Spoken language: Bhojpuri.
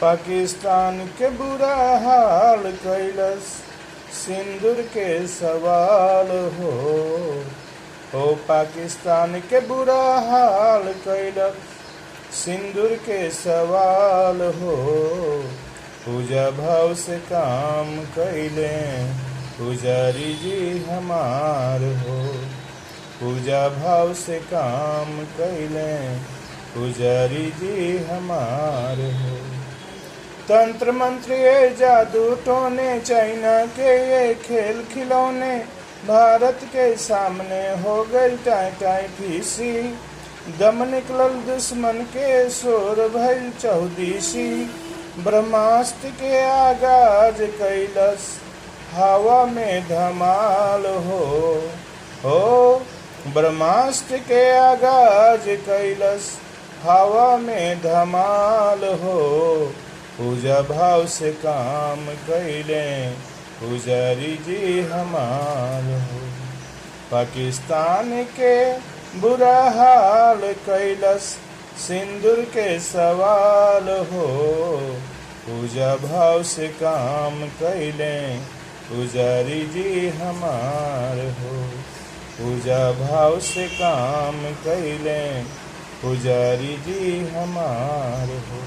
पाकिस्तान के बुरा हाल कैलस सिंदूर के सवाल हो पाकिस्तान के बुरा हाल कैलस सिंदूर के सवाल हो। पूजा भाव से काम कैले पुजारी जी हमार हो। पूजा भाव से काम कैले पुजारी जी हमार हो। तंत्र मंत्र ये जादू टोने चाइना के ये खेल खिलौने भारत के सामने हो गई टाई टाई फीसी। दम निकलल दुश्मन के शोर भइल चौदीसी। ब्रह्मास्त्र के आगाज कैलस हवा में धमाल हो ब्रह्मास्त्र के आगाज कैलस हवा में धमाल हो। पूजा भाव से काम कैले पुजारी जी हमार हो। पाकिस्तान के बुरा हाल कैलस सिंदूर के सवाल हो। पूजा भाव से काम कैले पुजारी जी हमार हो। पूजा भाव से काम कैले पुजारी जी हमार हो।